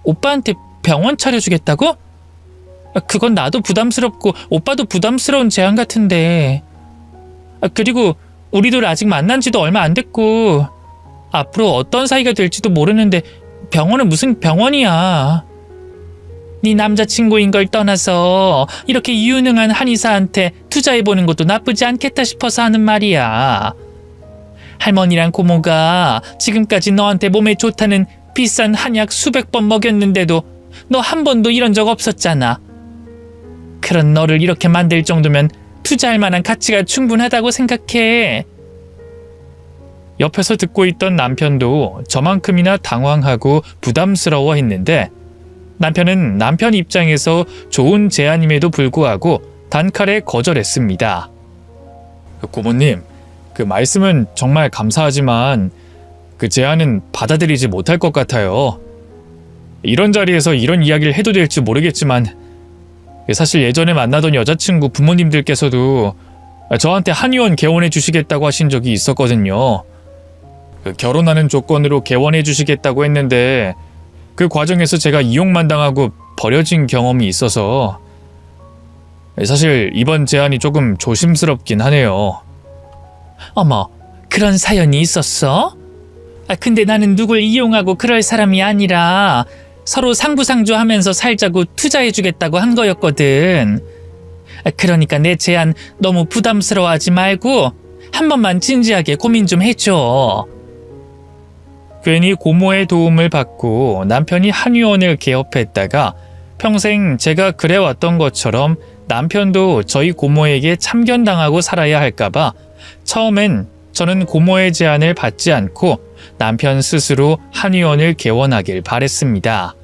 오빠한테 병원 차려주겠다고? 그건 나도 부담스럽고 오빠도 부담스러운 제안 같은데. 그리고 우리들 아직 만난 지도 얼마 안 됐고 앞으로 어떤 사이가 될지도 모르는데 병원은 무슨 병원이야. 네 남자친구인 걸 떠나서 이렇게 유능한 한의사한테 투자해보는 것도 나쁘지 않겠다 싶어서 하는 말이야. 할머니랑 고모가 지금까지 너한테 몸에 좋다는 비싼 한약 수백 번 먹였는데도 너 한 번도 이런 적 없었잖아. 그런 너를 이렇게 만들 정도면 투자할 만한 가치가 충분하다고 생각해. 옆에서 듣고 있던 남편도 저만큼이나 당황하고 부담스러워했는데 남편은 남편 입장에서 좋은 제안임에도 불구하고 단칼에 거절했습니다. 고모님, 그 말씀은 정말 감사하지만 그 제안은 받아들이지 못할 것 같아요. 이런 자리에서 이런 이야기를 해도 될지 모르겠지만 사실 예전에 만나던 여자친구 부모님들께서도 저한테 한의원 개원해 주시겠다고 하신 적이 있었거든요. 결혼하는 조건으로 개원해 주시겠다고 했는데 그 과정에서 제가 이용만 당하고 버려진 경험이 있어서 사실 이번 제안이 조금 조심스럽긴 하네요. 어머, 그런 사연이 있었어? 근데 나는 누굴 이용하고 그럴 사람이 아니라 서로 상부상조하면서 살자고 투자해주겠다고 한 거였거든. 그러니까 내 제안 너무 부담스러워하지 말고 한 번만 진지하게 고민 좀 해줘. 괜히 고모의 도움을 받고 남편이 한의원을 개업했다가 평생 제가 그래왔던 것처럼 남편도 저희 고모에게 참견당하고 살아야 할까봐 처음엔 저는 고모의 제안을 받지 않고 남편 스스로 한의원을 개원하길 바랬습니다.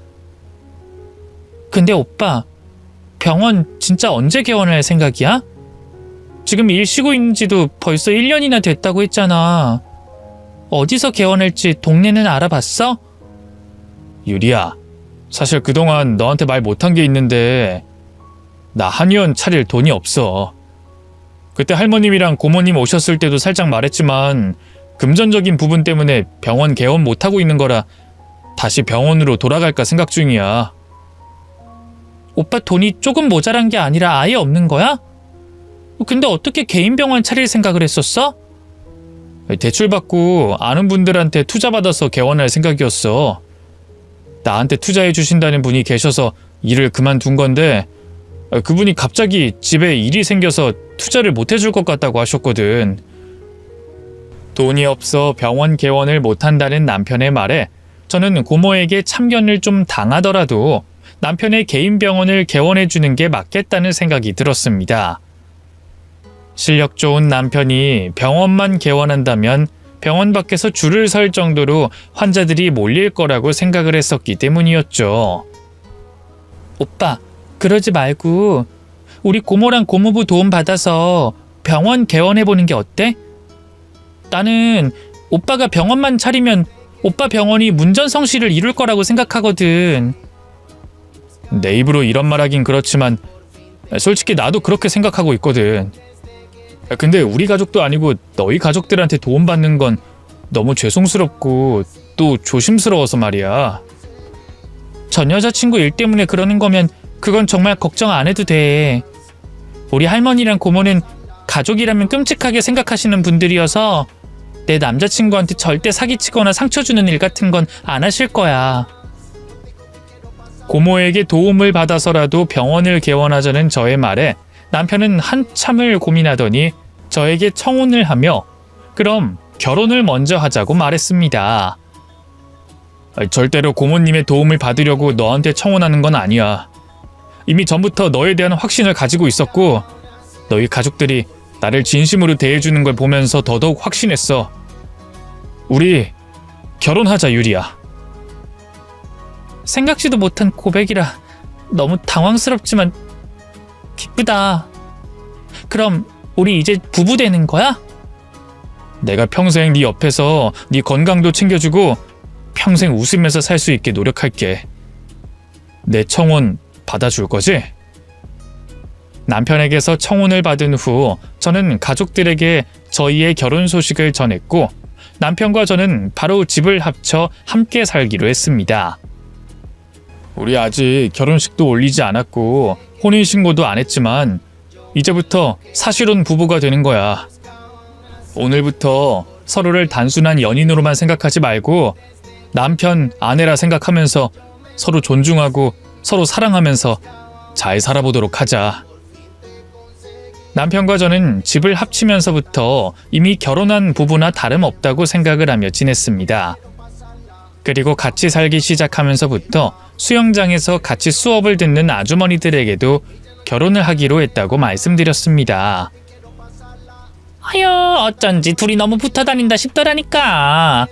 근데 오빠, 병원 진짜 언제 개원할 생각이야? 지금 일 쉬고 있는 지도 벌써 1년이나 됐다고 했잖아. 어디서 개원할지 동네는 알아봤어? 유리야, 사실 그동안 너한테 말 못한 게 있는데 나 한의원 차릴 돈이 없어. 그때 할머님이랑 고모님 오셨을 때도 살짝 말했지만 금전적인 부분 때문에 병원 개원 못하고 있는 거라 다시 병원으로 돌아갈까 생각 중이야. 오빠 돈이 조금 모자란 게 아니라 아예 없는 거야? 근데 어떻게 개인 병원 차릴 생각을 했었어? 대출받고 아는 분들한테 투자받아서 개원할 생각이었어. 나한테 투자해 주신다는 분이 계셔서 일을 그만둔 건데 그분이 갑자기 집에 일이 생겨서 투자를 못 해줄 것 같다고 하셨거든. 돈이 없어 병원 개원을 못한다는 남편의 말에 저는 고모에게 참견을 좀 당하더라도 남편의 개인 병원을 개원해주는 게 맞겠다는 생각이 들었습니다. 실력 좋은 남편이 병원만 개원한다면 병원 밖에서 줄을 설 정도로 환자들이 몰릴 거라고 생각을 했었기 때문이었죠. 오빠, 그러지 말고 우리 고모랑 고모부 도움 받아서 병원 개원해보는 게 어때? 나는 오빠가 병원만 차리면 오빠 병원이 문전성시를 이룰 거라고 생각하거든. 내 입으로 이런 말 하긴 그렇지만 솔직히 나도 그렇게 생각하고 있거든. 근데 우리 가족도 아니고 너희 가족들한테 도움받는 건 너무 죄송스럽고 또 조심스러워서 말이야. 전 여자친구 일 때문에 그러는 거면 그건 정말 걱정 안 해도 돼. 우리 할머니랑 고모는 가족이라면 끔찍하게 생각하시는 분들이어서 내 남자친구한테 절대 사기치거나 상처 주는 일 같은 건 안 하실 거야. 고모에게 도움을 받아서라도 병원을 개원하자는 저의 말에 남편은 한참을 고민하더니 저에게 청혼을 하며 그럼 결혼을 먼저 하자고 말했습니다. 절대로 고모님의 도움을 받으려고 너한테 청혼하는 건 아니야. 이미 전부터 너에 대한 확신을 가지고 있었고 너희 가족들이 나를 진심으로 대해주는 걸 보면서 더더욱 확신했어. 우리 결혼하자, 유리야. 생각지도 못한 고백이라 너무 당황스럽지만 기쁘다. 그럼 우리 이제 부부 되는 거야? 내가 평생 네 옆에서 네 건강도 챙겨주고 평생 웃으면서 살 수 있게 노력할게. 내 청혼 받아줄 거지? 남편에게서 청혼을 받은 후 저는 가족들에게 저희의 결혼 소식을 전했고 남편과 저는 바로 집을 합쳐 함께 살기로 했습니다. 우리 아직 결혼식도 올리지 않았고 혼인신고도 안 했지만 이제부터 사실혼 부부가 되는 거야. 오늘부터 서로를 단순한 연인으로만 생각하지 말고 남편, 아내라 생각하면서 서로 존중하고 서로 사랑하면서 잘 살아보도록 하자. 남편과 저는 집을 합치면서부터 이미 결혼한 부부나 다름없다고 생각을 하며 지냈습니다. 그리고 같이 살기 시작하면서부터 수영장에서 같이 수업을 듣는 아주머니들에게도 결혼을 하기로 했다고 말씀드렸습니다. 아유, 어쩐지 둘이 너무 붙어 다닌다 싶더라니까.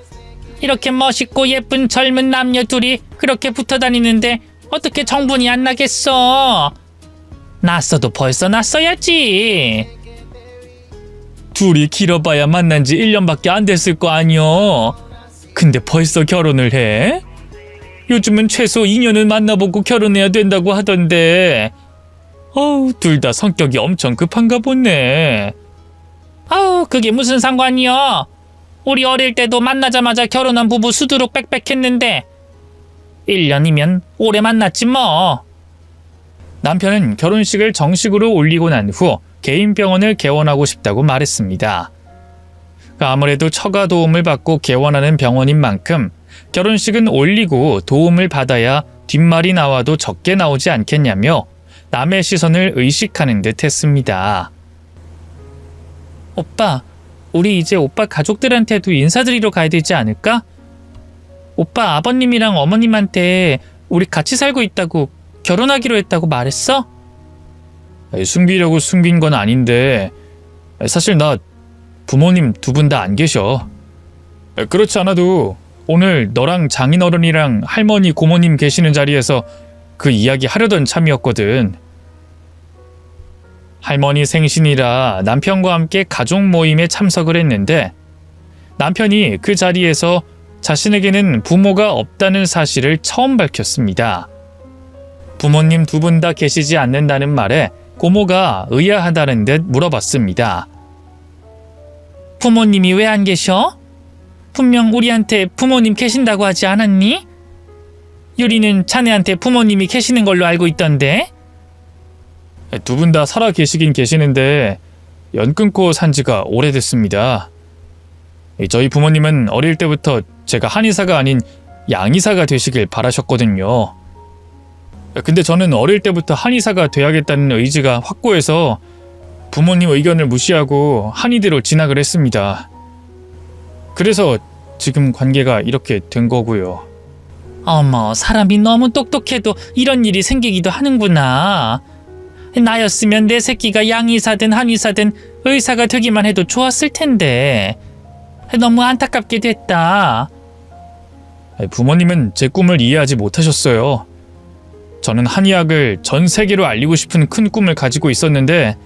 이렇게 멋있고 예쁜 젊은 남녀 둘이 그렇게 붙어 다니는데 어떻게 정분이 안 나겠어? 났어도 벌써 났어야지. 둘이 길어봐야 만난 지 1년밖에 안 됐을 거 아니여. 근데 벌써 결혼을 해? 요즘은 최소 2년은 만나보고 결혼해야 된다고 하던데. 둘 다 성격이 엄청 급한가 보네. 아우, 그게 무슨 상관이여. 우리 어릴 때도 만나자마자 결혼한 부부 수두룩 빽빽했는데 1년이면 오래 만났지 뭐. 남편은 결혼식을 정식으로 올리고 난 후 개인 병원을 개원하고 싶다고 말했습니다. 아무래도 처가 도움을 받고 개원하는 병원인 만큼 결혼식은 올리고 도움을 받아야 뒷말이 나와도 적게 나오지 않겠냐며 남의 시선을 의식하는 듯 했습니다. 오빠, 우리 이제 오빠 가족들한테도 인사드리러 가야 되지 않을까? 오빠 아버님이랑 어머님한테 우리 같이 살고 있다고, 결혼하기로 했다고 말했어? 숨기려고 숨긴 건 아닌데 사실 나 부모님 두 분 다 안 계셔. 그렇지 않아도 오늘 너랑 장인어른이랑 할머니 고모님 계시는 자리에서 그 이야기 하려던 참이었거든. 할머니 생신이라 남편과 함께 가족 모임에 참석을 했는데 남편이 그 자리에서 자신에게는 부모가 없다는 사실을 처음 밝혔습니다. 부모님 두 분 다 계시지 않는다는 말에 고모가 의아하다는 듯 물어봤습니다. 부모님이 왜 안 계셔? 분명 우리한테 부모님 계신다고 하지 않았니? 유리는 자네한테 부모님이 계시는 걸로 알고 있던데. 두 분 다 살아 계시긴 계시는데 연 끊고 산 지가 오래됐습니다. 저희 부모님은 어릴 때부터 제가 한의사가 아닌 양의사가 되시길 바라셨거든요. 근데 저는 어릴 때부터 한의사가 돼야겠다는 의지가 확고해서 부모님 의견을 무시하고 한의대로 진학을 했습니다. 그래서 지금 관계가 이렇게 된 거고요. 어머, 사람이 너무 똑똑해도 이런 일이 생기기도 하는구나. 나였으면 내 새끼가 양의사든 한의사든 의사가 되기만 해도 좋았을 텐데. 너무 안타깝게 됐다. 부모님은 제 꿈을 이해하지 못하셨어요. 저는 한의학을 전 세계로 알리고 싶은 큰 꿈을 가지고 있었는데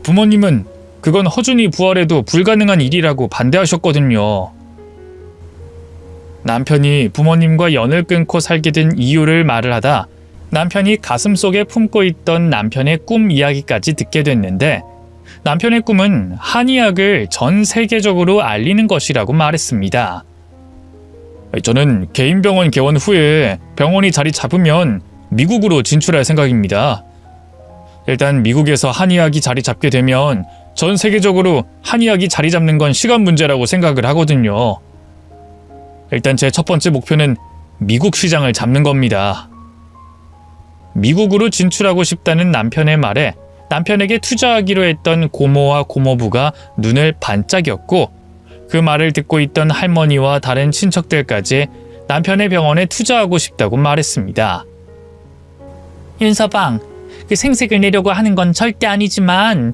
부모님은 그건 허준이 부활해도 불가능한 일이라고 반대하셨거든요. 남편이 부모님과 연을 끊고 살게 된 이유를 말을 하다 남편이 가슴속에 품고 있던 남편의 꿈 이야기까지 듣게 됐는데 남편의 꿈은 한의학을 전 세계적으로 알리는 것이라고 말했습니다. 저는 개인 병원 개원 후에 병원이 자리 잡으면 미국으로 진출할 생각입니다. 일단 미국에서 한의학이 자리 잡게 되면 전 세계적으로 한의학이 자리 잡는 건 시간 문제라고 생각을 하거든요. 일단 제 첫 번째 목표는 미국 시장을 잡는 겁니다. 미국으로 진출하고 싶다는 남편의 말에 남편에게 투자하기로 했던 고모와 고모부가 눈을 반짝였고 그 말을 듣고 있던 할머니와 다른 친척들까지 남편의 병원에 투자하고 싶다고 말했습니다. 윤서방, 그 생색을 내려고 하는 건 절대 아니지만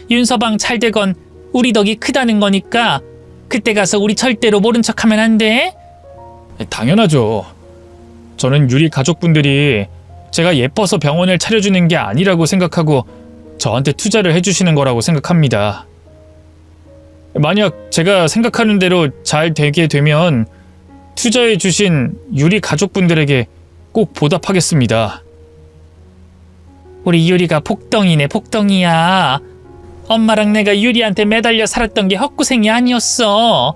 윤서방 잘 되건 우리 덕이 크다는 거니까 그때 가서 우리 절대로 모른 척하면 안 돼? 당연하죠. 저는 유리 가족분들이 제가 예뻐서 병원을 차려주는 게 아니라고 생각하고 저한테 투자를 해주시는 거라고 생각합니다. 만약 제가 생각하는 대로 잘 되게 되면 투자해 주신 유리 가족분들에게 꼭 보답하겠습니다. 우리 유리가 복덩이네, 복덩이야. 엄마랑 내가 유리한테 매달려 살았던 게 헛고생이 아니었어.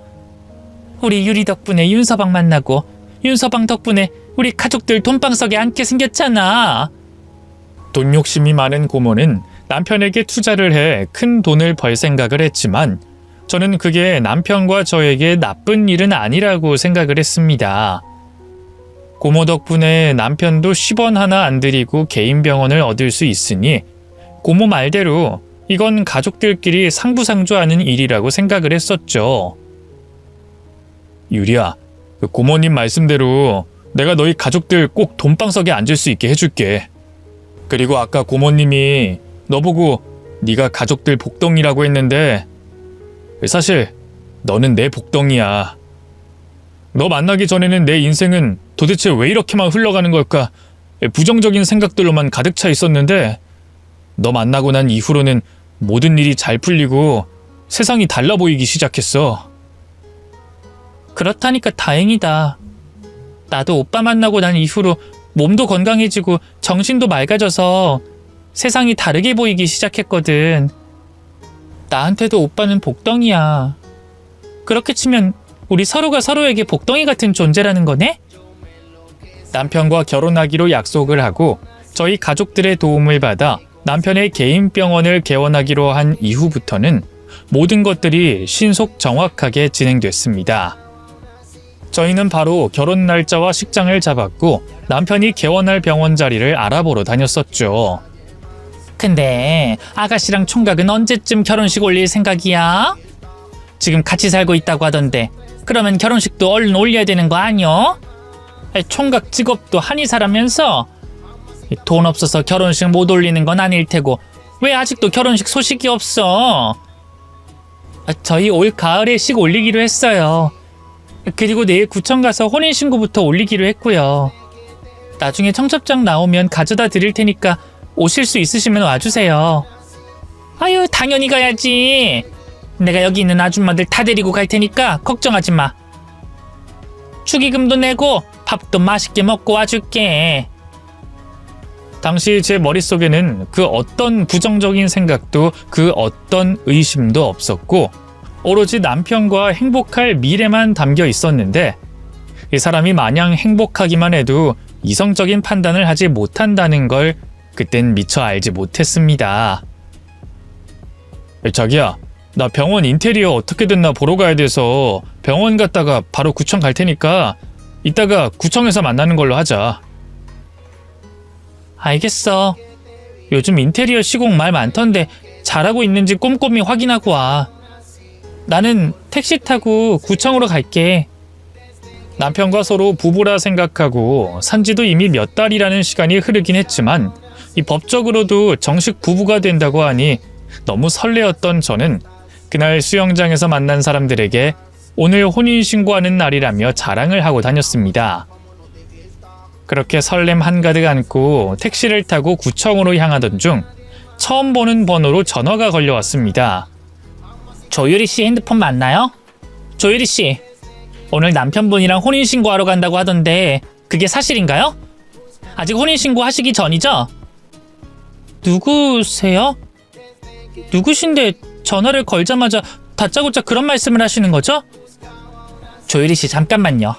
우리 유리 덕분에 윤서방 만나고 윤서방 덕분에 우리 가족들 돈방석에 앉게 생겼잖아. 돈 욕심이 많은 고모는 남편에게 투자를 해 큰 돈을 벌 생각을 했지만 저는 그게 남편과 저에게 나쁜 일은 아니라고 생각을 했습니다. 고모 덕분에 남편도 10원 하나 안 들이고 개인 병원을 얻을 수 있으니 고모 말대로 이건 가족들끼리 상부상조하는 일이라고 생각을 했었죠. 유리야, 그 고모님 말씀대로 내가 너희 가족들 꼭 돈방석에 앉을 수 있게 해줄게. 그리고 아까 고모님이 너보고 네가 가족들 복덩이라고 했는데 사실 너는 내 복덩이야. 너 만나기 전에는 내 인생은 도대체 왜 이렇게만 흘러가는 걸까? 부정적인 생각들로만 가득 차 있었는데 너 만나고 난 이후로는 모든 일이 잘 풀리고 세상이 달라 보이기 시작했어. 그렇다니까 다행이다. 나도 오빠 만나고 난 이후로 몸도 건강해지고 정신도 맑아져서 세상이 다르게 보이기 시작했거든. 나한테도 오빠는 복덩이야. 그렇게 치면 우리 서로가 서로에게 복덩이 같은 존재라는 거네? 남편과 결혼하기로 약속을 하고 저희 가족들의 도움을 받아 남편의 개인 병원을 개원하기로 한 이후부터는 모든 것들이 신속 정확하게 진행됐습니다. 저희는 바로 결혼 날짜와 식장을 잡았고 남편이 개원할 병원 자리를 알아보러 다녔었죠. 근데 아가씨랑 총각은 언제쯤 결혼식 올릴 생각이야? 지금 같이 살고 있다고 하던데 그러면 결혼식도 얼른 올려야 되는 거 아니여? 총각 직업도 한의사라면서 돈 없어서 결혼식 못 올리는 건 아닐 테고 왜 아직도 결혼식 소식이 없어? 저희 올 가을에 식 올리기로 했어요. 그리고 내일 구청 가서 혼인신고부터 올리기로 했고요. 나중에 청첩장 나오면 가져다 드릴 테니까 오실 수 있으시면 와주세요. 아유, 당연히 가야지. 내가 여기 있는 아줌마들 다 데리고 갈 테니까 걱정하지 마. 축의금도 내고 밥도 맛있게 먹고 와줄게. 당시 제 머릿속에는 그 어떤 부정적인 생각도 그 어떤 의심도 없었고 오로지 남편과 행복할 미래만 담겨 있었는데 이 사람이 마냥 행복하기만 해도 이성적인 판단을 하지 못한다는 걸 그땐 미처 알지 못했습니다. 자기야, 나 병원 인테리어 어떻게 됐나 보러 가야 돼서 병원 갔다가 바로 구청 갈 테니까 이따가 구청에서 만나는 걸로 하자. 알겠어. 요즘 인테리어 시공 말 많던데 잘하고 있는지 꼼꼼히 확인하고 와. 나는 택시 타고 구청으로 갈게. 남편과 서로 부부라 생각하고 산지도 이미 몇 달이라는 시간이 흐르긴 했지만 이 법적으로도 정식 부부가 된다고 하니 너무 설레었던 저는 그날 수영장에서 만난 사람들에게 오늘 혼인신고하는 날이라며 자랑을 하고 다녔습니다. 그렇게 설렘 한가득 안고 택시를 타고 구청으로 향하던 중 처음 보는 번호로 전화가 걸려왔습니다. 조유리 씨 핸드폰 맞나요? 조유리 씨, 오늘 남편분이랑 혼인신고하러 간다고 하던데 그게 사실인가요? 아직 혼인신고 하시기 전이죠? 누구세요? 누구신데 전화를 걸자마자 다짜고짜 그런 말씀을 하시는 거죠? 조유리 씨, 잠깐만요.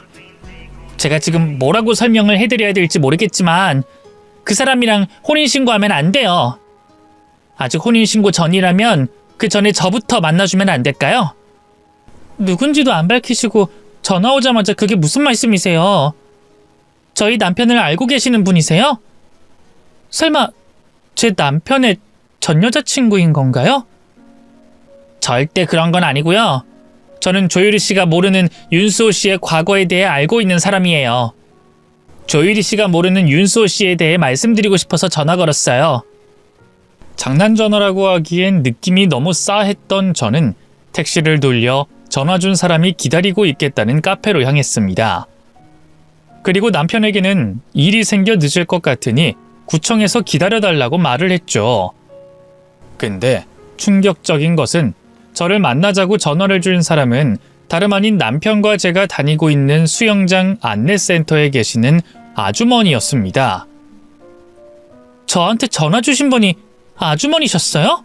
제가 지금 뭐라고 설명을 해드려야 될지 모르겠지만 그 사람이랑 혼인신고하면 안 돼요. 아직 혼인신고 전이라면 그 전에 저부터 만나주면 안 될까요? 누군지도 안 밝히시고 전화 오자마자 그게 무슨 말씀이세요? 저희 남편을 알고 계시는 분이세요? 설마 제 남편의 전 여자친구인 건가요? 절대 그런 건 아니고요. 저는 조유리 씨가 모르는 윤수호 씨의 과거에 대해 알고 있는 사람이에요. 조유리 씨가 모르는 윤수호 씨에 대해 말씀드리고 싶어서 전화 걸었어요. 장난 전화라고 하기엔 느낌이 너무 싸했던 저는 택시를 돌려 전화 준 사람이 기다리고 있겠다는 카페로 향했습니다. 그리고 남편에게는 일이 생겨 늦을 것 같으니 구청에서 기다려달라고 말을 했죠. 근데 충격적인 것은 저를 만나자고 전화를 준 사람은 다름 아닌 남편과 제가 다니고 있는 수영장 안내센터에 계시는 아주머니였습니다. 저한테 전화 주신 분이 아주머니셨어요?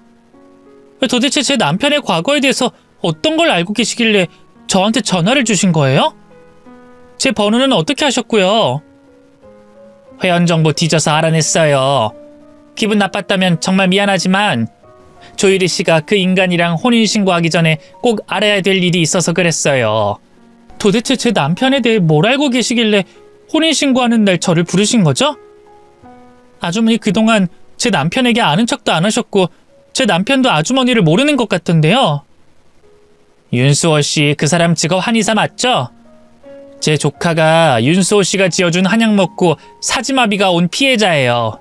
도대체 제 남편의 과거에 대해서 어떤 걸 알고 계시길래 저한테 전화를 주신 거예요? 제 번호는 어떻게 하셨고요? 회원정보 뒤져서 알아냈어요. 기분 나빴다면 정말 미안하지만 조유리 씨가 그 인간이랑 혼인신고하기 전에 꼭 알아야 될 일이 있어서 그랬어요. 도대체 제 남편에 대해 뭘 알고 계시길래 혼인신고하는 날 저를 부르신 거죠? 아주머니 그동안 제 남편에게 아는 척도 안 하셨고 제 남편도 아주머니를 모르는 것 같던데요. 윤수호 씨, 그 사람 직업 한의사 맞죠? 제 조카가 윤수호 씨가 지어준 한약 먹고 사지마비가 온 피해자예요.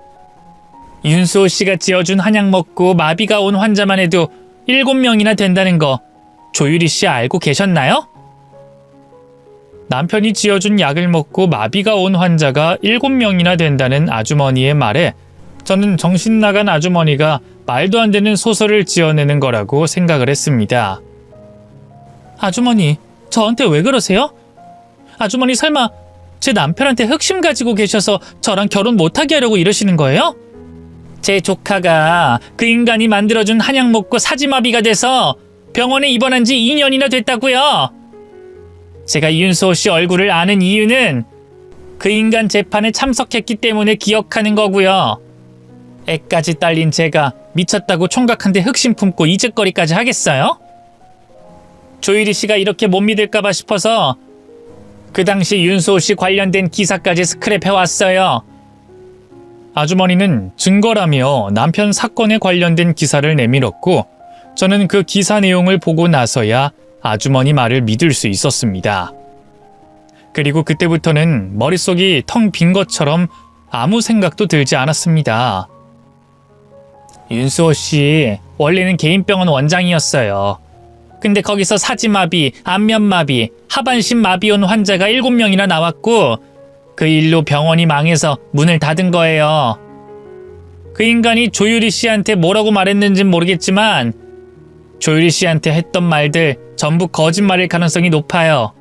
윤수호 씨가 지어준 한약 먹고 마비가 온 환자만 해도 7명이나 된다는 거 조유리 씨 알고 계셨나요? 남편이 지어준 약을 먹고 마비가 온 환자가 7명이나 된다는 아주머니의 말에 저는 정신 나간 아주머니가 말도 안 되는 소설을 지어내는 거라고 생각을 했습니다. 아주머니, 저한테 왜 그러세요? 아주머니 설마 제 남편한테 흑심 가지고 계셔서 저랑 결혼 못하게 하려고 이러시는 거예요? 제 조카가 그 인간이 만들어준 한약 먹고 사지마비가 돼서 병원에 입원한 지 2년이나 됐다고요. 제가 윤수호 씨 얼굴을 아는 이유는 그 인간 재판에 참석했기 때문에 기억하는 거고요. 애까지 딸린 제가 미쳤다고 총각 한 대 흑심 품고 이짓거리까지 하겠어요? 조유리 씨가 이렇게 못 믿을까봐 싶어서 그 당시 윤수호 씨 관련된 기사까지 스크랩해왔어요. 아주머니는 증거라며 남편 사건에 관련된 기사를 내밀었고 저는 그 기사 내용을 보고 나서야 아주머니 말을 믿을 수 있었습니다. 그리고 그때부터는 머릿속이 텅 빈 것처럼 아무 생각도 들지 않았습니다. 윤수호 씨 원래는 개인병원 원장이었어요. 근데 거기서 사지마비, 안면마비, 하반신마비 온 환자가 7명이나 나왔고 그 일로 병원이 망해서 문을 닫은 거예요. 그 인간이 조유리 씨한테 뭐라고 말했는진 모르겠지만 조유리 씨한테 했던 말들 전부 거짓말일 가능성이 높아요.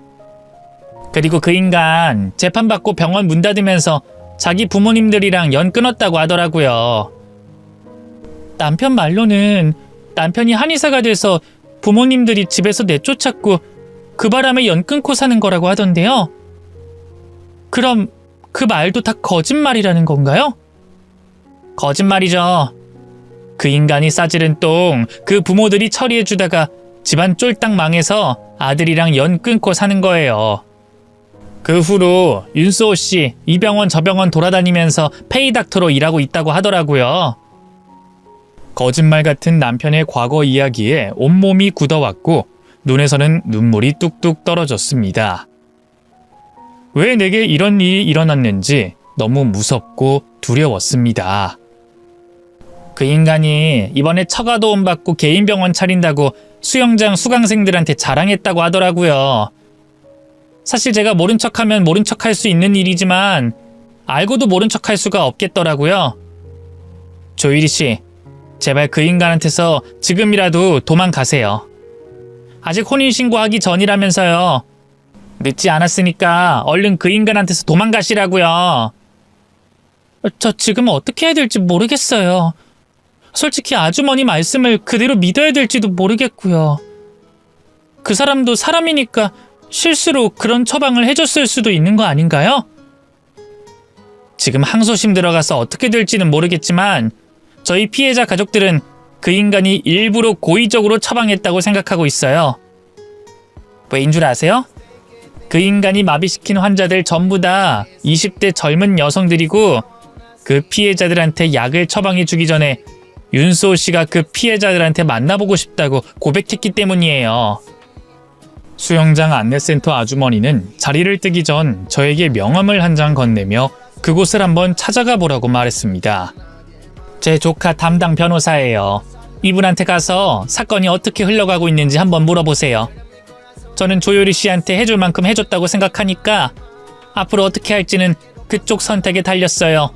그리고 그 인간 재판받고 병원 문 닫으면서 자기 부모님들이랑 연 끊었다고 하더라고요. 남편 말로는 남편이 한의사가 돼서 부모님들이 집에서 내쫓았고 그 바람에 연 끊고 사는 거라고 하던데요. 그럼 그 말도 다 거짓말이라는 건가요? 거짓말이죠. 그 인간이 싸지른 똥 그 부모들이 처리해주다가 집안 쫄딱 망해서 아들이랑 연 끊고 사는 거예요. 그 후로 윤수호 씨 이 병원 저 병원 돌아다니면서 페이닥터로 일하고 있다고 하더라고요. 거짓말 같은 남편의 과거 이야기에 온몸이 굳어왔고 눈에서는 눈물이 뚝뚝 떨어졌습니다. 왜 내게 이런 일이 일어났는지 너무 무섭고 두려웠습니다. 그 인간이 이번에 처가도움 받고 개인 병원 차린다고 수영장 수강생들한테 자랑했다고 하더라고요. 사실 제가 모른 척하면 모른 척할 수 있는 일이지만 알고도 모른 척할 수가 없겠더라고요. 조유리 씨, 제발 그 인간한테서 지금이라도 도망가세요. 아직 혼인신고하기 전이라면서요. 늦지 않았으니까 얼른 그 인간한테서 도망가시라고요. 저 지금 어떻게 해야 될지 모르겠어요. 솔직히 아주머니 말씀을 그대로 믿어야 될지도 모르겠고요. 그 사람도 사람이니까 실수로 그런 처방을 해줬을 수도 있는 거 아닌가요? 지금 항소심 들어가서 어떻게 될지는 모르겠지만 저희 피해자 가족들은 그 인간이 일부러 고의적으로 처방했다고 생각하고 있어요. 왜인 줄 아세요? 그 인간이 마비시킨 환자들 전부 다 20대 젊은 여성들이고 그 피해자들한테 약을 처방해 주기 전에 윤수호 씨가 그 피해자들한테 만나보고 싶다고 고백했기 때문이에요. 수영장 안내센터 아주머니는 자리를 뜨기 전 저에게 명함을 한 장 건네며 그곳을 한번 찾아가 보라고 말했습니다. 제 조카 담당 변호사예요. 이분한테 가서 사건이 어떻게 흘러가고 있는지 한번 물어보세요. 저는 조유리 씨한테 해줄 만큼 해줬다고 생각하니까 앞으로 어떻게 할지는 그쪽 선택에 달렸어요.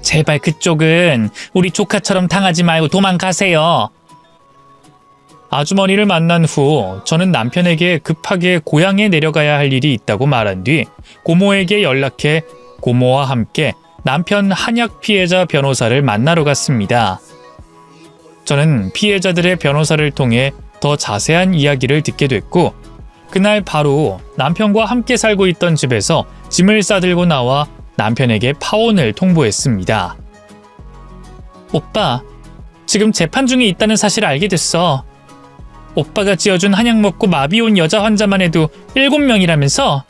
제발 그쪽은 우리 조카처럼 당하지 말고 도망가세요. 아주머니를 만난 후 저는 남편에게 급하게 고향에 내려가야 할 일이 있다고 말한 뒤 고모에게 연락해 고모와 함께 남편 한약 피해자 변호사를 만나러 갔습니다. 저는 피해자들의 변호사를 통해 더 자세한 이야기를 듣게 됐고 그날 바로 남편과 함께 살고 있던 집에서 짐을 싸들고 나와 남편에게 파혼을 통보했습니다. 오빠, 지금 재판 중에 있다는 사실을 알게 됐어. 오빠가 지어준 한약 먹고 마비 온 여자 환자만 해도 7명이라면서?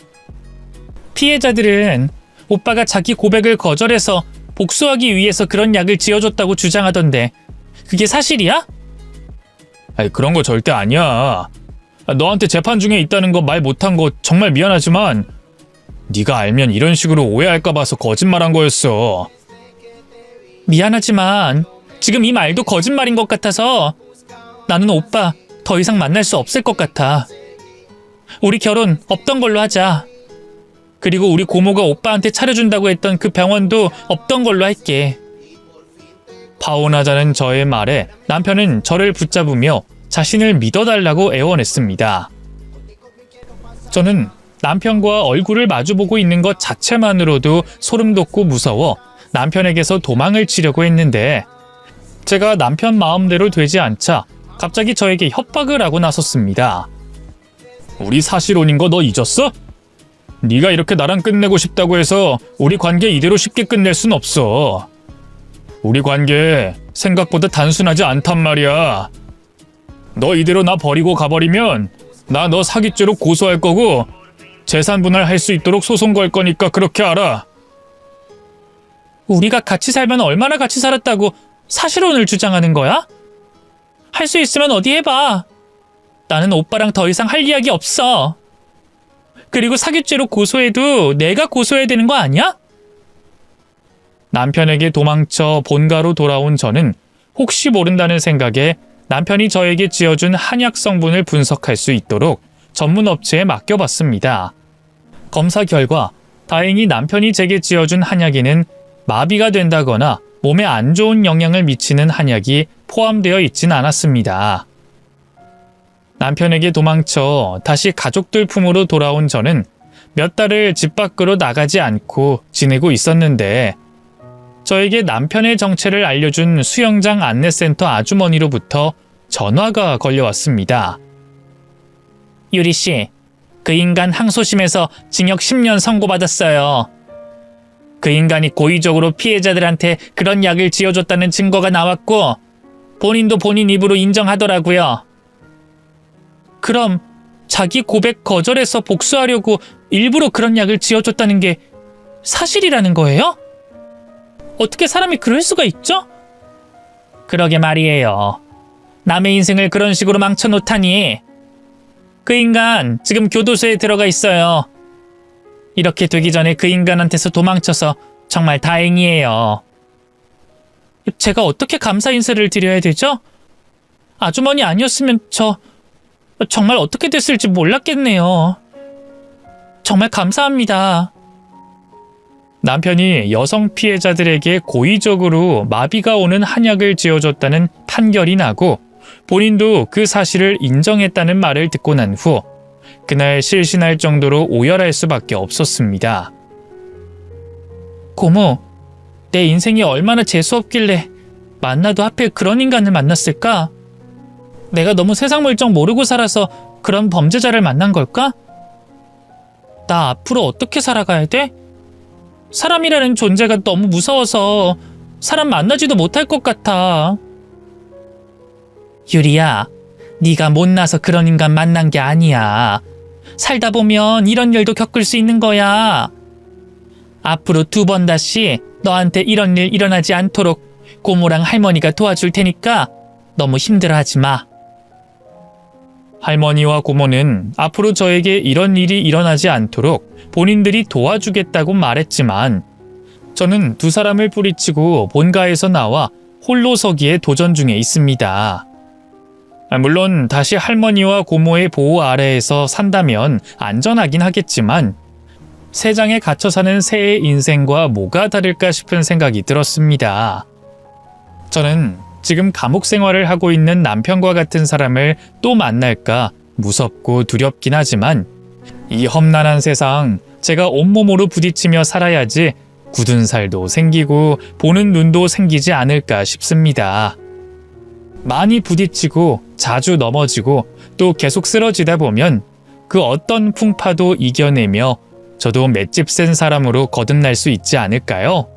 피해자들은 오빠가 자기 고백을 거절해서 복수하기 위해서 그런 약을 지어줬다고 주장하던데 그게 사실이야? 아니, 그런 거 절대 아니야. 너한테 재판 중에 있다는 거 말 못한 거 정말 미안하지만 네가 알면 이런 식으로 오해할까 봐서 거짓말한 거였어. 미안하지만 지금 이 말도 거짓말인 것 같아서 나는 오빠 더 이상 만날 수 없을 것 같아. 우리 결혼 없던 걸로 하자. 그리고 우리 고모가 오빠한테 차려준다고 했던 그 병원도 없던 걸로 할게. 파혼하자는 저의 말에 남편은 저를 붙잡으며 자신을 믿어달라고 애원했습니다. 저는 남편과 얼굴을 마주보고 있는 것 자체만으로도 소름 돋고 무서워 남편에게서 도망을 치려고 했는데 제가 남편 마음대로 되지 않자 갑자기 저에게 협박을 하고 나섰습니다. 우리 사실혼인 거 너 잊었어? 네가 이렇게 나랑 끝내고 싶다고 해서 우리 관계 이대로 쉽게 끝낼 순 없어. 우리 관계 생각보다 단순하지 않단 말이야. 너 이대로 나 버리고 가버리면 나 너 사기죄로 고소할 거고 재산 분할할 수 있도록 소송 걸 거니까 그렇게 알아. 우리가 같이 살면 얼마나 같이 살았다고 사실혼을 주장하는 거야? 할 수 있으면 어디 해봐. 나는 오빠랑 더 이상 할 이야기 없어. 그리고 사기죄로 고소해도 내가 고소해야 되는 거 아니야? 남편에게 도망쳐 본가로 돌아온 저는 혹시 모른다는 생각에 남편이 저에게 지어준 한약 성분을 분석할 수 있도록 전문 업체에 맡겨봤습니다. 검사 결과 다행히 남편이 제게 지어준 한약에는 마비가 된다거나 몸에 안 좋은 영향을 미치는 한약이 포함되어 있진 않았습니다. 남편에게 도망쳐 다시 가족들 품으로 돌아온 저는 몇 달을 집 밖으로 나가지 않고 지내고 있었는데 저에게 남편의 정체를 알려준 수영장 안내센터 아주머니로부터 전화가 걸려왔습니다. 유리씨, 그 인간 항소심에서 징역 10년 선고받았어요. 그 인간이 고의적으로 피해자들한테 그런 약을 지어줬다는 증거가 나왔고 본인도 본인 입으로 인정하더라고요. 그럼 자기 고백 거절해서 복수하려고 일부러 그런 약을 지어줬다는 게 사실이라는 거예요? 어떻게 사람이 그럴 수가 있죠? 그러게 말이에요. 남의 인생을 그런 식으로 망쳐놓다니. 그 인간 지금 교도소에 들어가 있어요. 이렇게 되기 전에 그 인간한테서 도망쳐서 정말 다행이에요. 제가 어떻게 감사 인사를 드려야 되죠? 아주머니 아니었으면 저 정말 어떻게 됐을지 몰랐겠네요. 정말 감사합니다. 남편이 여성 피해자들에게 고의적으로 마비가 오는 한약을 지어줬다는 판결이 나고 본인도 그 사실을 인정했다는 말을 듣고 난 후 그날 실신할 정도로 오열할 수밖에 없었습니다. 고모, 내 인생이 얼마나 재수없길래 만나도 하필 그런 인간을 만났을까? 내가 너무 세상 물정 모르고 살아서 그런 범죄자를 만난 걸까? 나 앞으로 어떻게 살아가야 돼? 사람이라는 존재가 너무 무서워서 사람 만나지도 못할 것 같아. 유리야, 네가 못나서 그런 인간 만난 게 아니야. 살다 보면 이런 일도 겪을 수 있는 거야. 앞으로 2번 다시 너한테 이런 일 일어나지 않도록 고모랑 할머니가 도와줄 테니까 너무 힘들어하지 마. 할머니와 고모는 앞으로 저에게 이런 일이 일어나지 않도록 본인들이 도와주겠다고 말했지만 저는 두 사람을 뿌리치고 본가에서 나와 홀로 서기에 도전 중에 있습니다. 물론 다시 할머니와 고모의 보호 아래에서 산다면 안전하긴 하겠지만 세장에 갇혀 사는 새의 인생과 뭐가 다를까 싶은 생각이 들었습니다. 저는 지금 감옥 생활을 하고 있는 남편과 같은 사람을 또 만날까 무섭고 두렵긴 하지만 이 험난한 세상 제가 온몸으로 부딪히며 살아야지 굳은 살도 생기고 보는 눈도 생기지 않을까 싶습니다. 많이 부딪히고 자주 넘어지고 또 계속 쓰러지다 보면 그 어떤 풍파도 이겨내며 저도 맷집 센 사람으로 거듭날 수 있지 않을까요?